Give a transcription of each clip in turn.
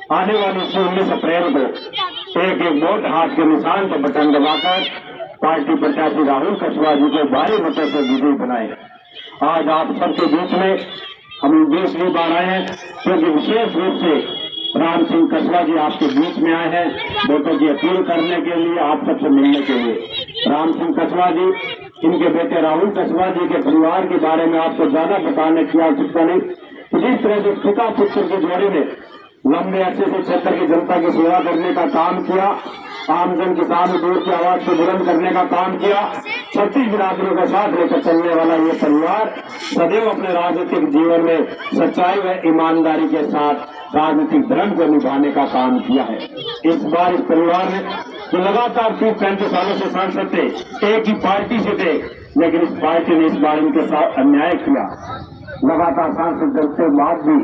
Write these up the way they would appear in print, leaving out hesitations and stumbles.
आने वाली 19 अप्रैल को एक एक वोट हाथ के निशान पर बटन दबाकर पार्टी प्रत्याशी राहुल कुशवाहा जी को भारी मतों से विजयी बनाए। आज आप सबके बीच में हम दूसरी बार आए हैं क्योंकि विशेष रूप से राम सिंह कुशवाहा जी आपके बीच में आए हैं वोटों की अपील करने के लिए, आप सबसे मिलने के लिए। राम सिंह कुशवाहा जी, इनके बेटे राहुल कुशवाहा जी के परिवार के बारे में आपको ज्यादा बताने की आवश्यकता नहीं। जिस तरह से पिता पुत्र की जोड़ी में लंबे अरसे से क्षेत्र की जनता की सेवा करने का काम किया, आमजन किसान मजदूर की आवाज को बुलंद करने का काम किया, 36 बिरादरों का साथ लेकर चलने वाला ये परिवार सदैव अपने राजनीतिक जीवन में सच्चाई व ईमानदारी के साथ राजनीतिक धर्म को निभाने का काम किया है। इस बार इस परिवार ने जो लगातार 35 सालों से सांसद थे, एक ही पार्टी से थे, लेकिन इस पार्टी ने इस बार इनके साथ अन्याय किया। लगातार सांसद बनने के बाद भी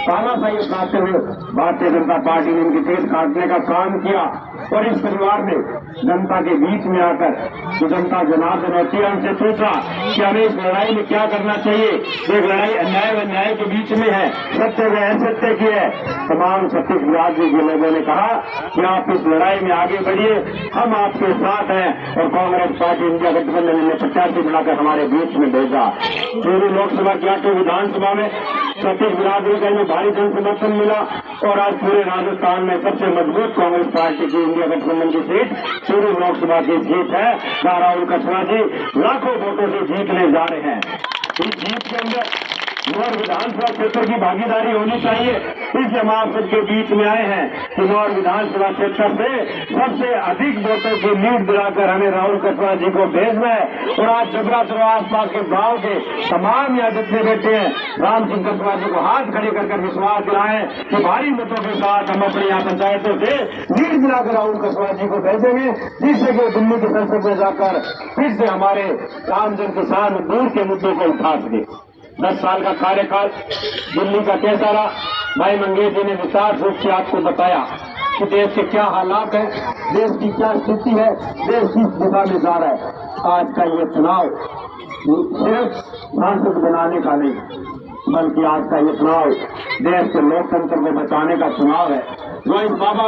तानाशाही अपनाते हुए भारतीय जनता पार्टी ने इनकी टिकट काटने का काम किया और इस परिवार ने जनता के बीच में आकर जो जनता जनार्दन और हमसे पूछा कि हमें इस लड़ाई में क्या करना चाहिए। एक लड़ाई अन्याय व न्याय के बीच में है, सत्य व असत्य की है। तमाम 36 बिरादरी के लोगों ने कहा कि आप इस लड़ाई में आगे बढ़िए, हम आपके साथ हैं। और कांग्रेस पार्टी इंडिया गठबंधन ने प्रत्याशी बनाकर हमारे बीच में भेजा। पूरी लोकसभा की 8 विधानसभा में 36 बिरादरी का इन्हें भारी जन समर्थन मिला और आज पूरे राजस्थान में सबसे मजबूत कांग्रेस पार्टी की इंडिया गठबंधन की सीट पूरी लोकसभा की सीट है, जहां राहुल कुशवाहा जी लाखों वोटों से जीतने जा रहे हैं। इस जीत के अंदर नौर विधानसभा क्षेत्र की भागीदारी होनी चाहिए, इसलिए हम आप सबके बीच में आए हैं कि नौर विधानसभा क्षेत्र से सबसे अधिक वोटों की लीड दिलाकर हमें राहुल कुशवाहा जी को भेजना है। और आज जबरा सरो आसपास के गांव के तमाम यहाँ जितने बैठे हैं, राम सिंह कुशवाहा जी को हाथ खड़े कर विश्वास दिलाएं कि भारी मतों के साथ हम अपनी यहाँ पंचायतों से लीड दिलाकर राहुल कुशवाहा जी को भेजेंगे, जिससे कि दिल्ली की संसद में जाकर फिर से हमारे आमजन किसान मजदूर के मुद्दों को उठा सके। 10 साल का कार्यकाल दिल्ली का कैसा रहा, भाई मंगेश जी ने विस्तार रूप से आपको बताया कि देश के क्या हालात है, देश की क्या स्थिति है, देश किस दिशा में जा रहा है। आज का ये चुनाव सिर्फ सांसद बनाने का नहीं, बल्कि आज का ये चुनाव देश के लोकतंत्र को बचाने का चुनाव है। जो इस बाबा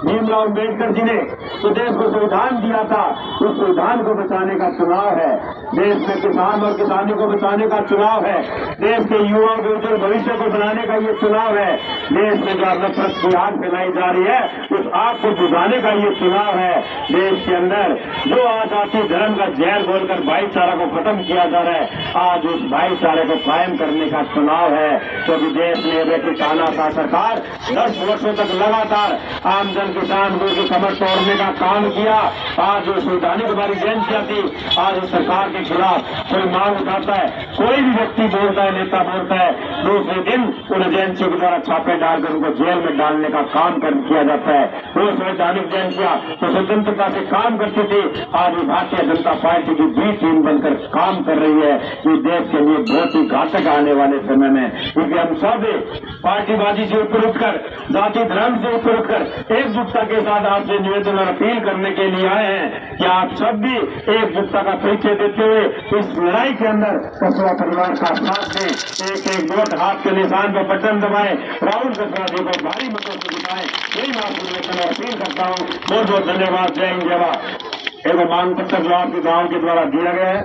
भीमराव अम्बेडकर जी ने तो देश को संविधान दिया था, उस संविधान को बचाने का चुनाव है। देश में किसान और किसानी को बचाने का चुनाव है। देश के युवाओं के उज्जवल भविष्य को बनाने का ये चुनाव है। देश में जो नफरत की आग फैलाई जा रही है, उस आग को बुझाने का ये चुनाव है। देश के अंदर जो आज जाति धर्म का जहर बोलकर भाईचारा को खत्म किया जा रहा है, आज उस भाईचारे को कायम करने का चुनाव है। क्योंकि देश में बेटी तानाशाह सरकार 10 वर्षों तक लगातार आमजन किसान को कमर तोड़ने का काम किया। आज जो संवैधानिक हमारी एजेंसियां थी, आज उस सरकार के खिलाफ कोई मांग उठाता है, कोई भी व्यक्ति बोलता है, नेता बोलता है, दूसरे दिन उन एजेंसियों के द्वारा छापे डालकर उनको जेल में डालने का काम किया जाता है। वो संवैधानिक एजेंसियां तो स्वतंत्रता से काम करती थी, आज भारतीय जनता पार्टी की बी टीम बनकर काम कर रही है। ये देश के लिए बहुत ही घातक आने वाले समय में, क्योंकि हम सब पार्टीबाजी से ऊपर उठकर, जाति धर्म से ऊपर उठकर एकजुटता के साथ आपसे निवेदन और अपील करने के लिए आए हैं कि आप सब भी एकजुटता का परिचय देते हुए इस लड़ाई के अंदर कुशवाहा परिवार का साथ दें। एक एक वोट हाथ के निशान पर बटन दबाएं, राहुल कुशवाहा जी को भारी मतों से जिताएं। यही मैं आपको निवेदन और अपील करता हूँ। बहुत बहुत धन्यवाद। जय हिंद जय भारत। एवं मांग पत्र जो आपके गाँव के द्वारा दिया गया है,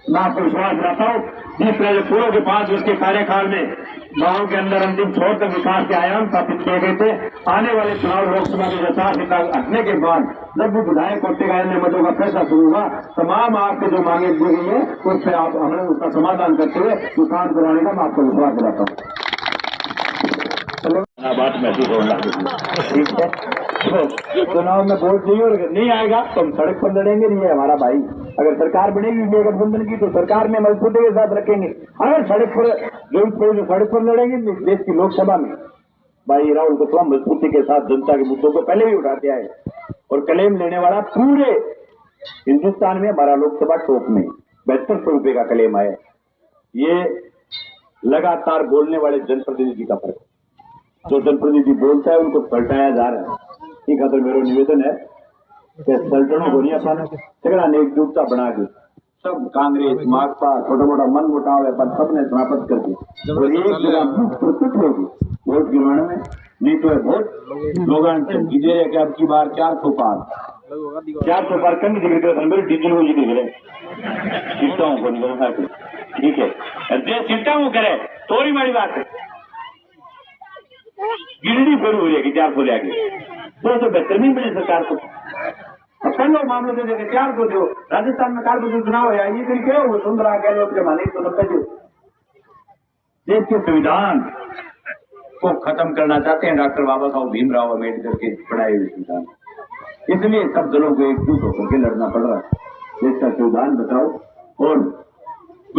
मैं आपको विश्वास दिलाता हूँ जिस तरह पूर्व के 5 वर्ष के कार्यकाल में गांव के अंदर अंतिम छोर तक विकास के आयाम स्थापित किए गए थे, आने वाले चुनाव लोकसभा के विचार से हटने के बाद जब भी विधायक कोटे का मदों का फैसला शुरू हुआ, तमाम आपके जो मांगे दी गई है उस पर आप हमें उसका समाधान करते हुए किसान कराने का मैं आपको विश्वास दिलाता हूँ। बात महसूस होना ठीक है। तो चुनाव में वोट चाहिए और नहीं आएगा तो हम सड़क पर लड़ेंगे। नहीं है हमारा भाई, अगर सरकार बनेगी इंडिया गठबंधन की तो सरकार में मजबूती के साथ रखेंगे। अगर सड़क पर जरूरत पड़े तो सड़क पर लड़ेंगे। देश की लोकसभा में भाई राहुल कुशवाहा मजबूती के साथ जनता के मुद्दों को पहले भी उठाते आए और क्लेम लेने वाला पूरे हिंदुस्तान में हमारा लोकसभा टॉप में 7200 रुपये का क्लेम आया। ये लगातार बोलने वाले जनप्रतिनिधि का फर्क, जो जनप्रतिनिधि बोलता है उनको पलटाया जा रहा है। ये खातर मेरा निवेदन है कि सल्टनों को नहीं अपना झगड़ा ने एकजुटता बना के सब कांग्रेस माकपा छोटा मोटा मन मुटाव है पर सबने समाप्त कर दी और एक जगह प्रस्तुत होगी वोट गिरवाने में नहीं तो वोट लोगन कीजिए कि अब की बार 400 पार 400 पार करने दिखे मेरे डीजल को जिक्र करे सीटा को निकल ठीक है जे सीटा वो करे तोरी मारी बात है गिरडी फिर हो रही है कि 400 ले आगे तो बेहतर नहीं मिली सरकार को पहले मामले दे देखे 400 दो राजस्थान में कारपोरेशन चुनाव है ये फिर क्या हो सुंदरा गहलोत के मालिक तो नब्बे दो देश के संविधान को खत्म करना चाहते हैं डॉक्टर बाबा साहब भीमराव अम्बेडकर के पढ़ाए हुए संविधान इसलिए सब दलों को एकजुट होकर के लड़ना पड़ रहा है देश का संविधान बताओ और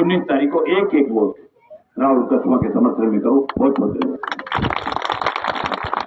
19 तारीख को एक वोट राहुल कस्बा के समर्थन में करो बहुत बहुत धन्यवाद।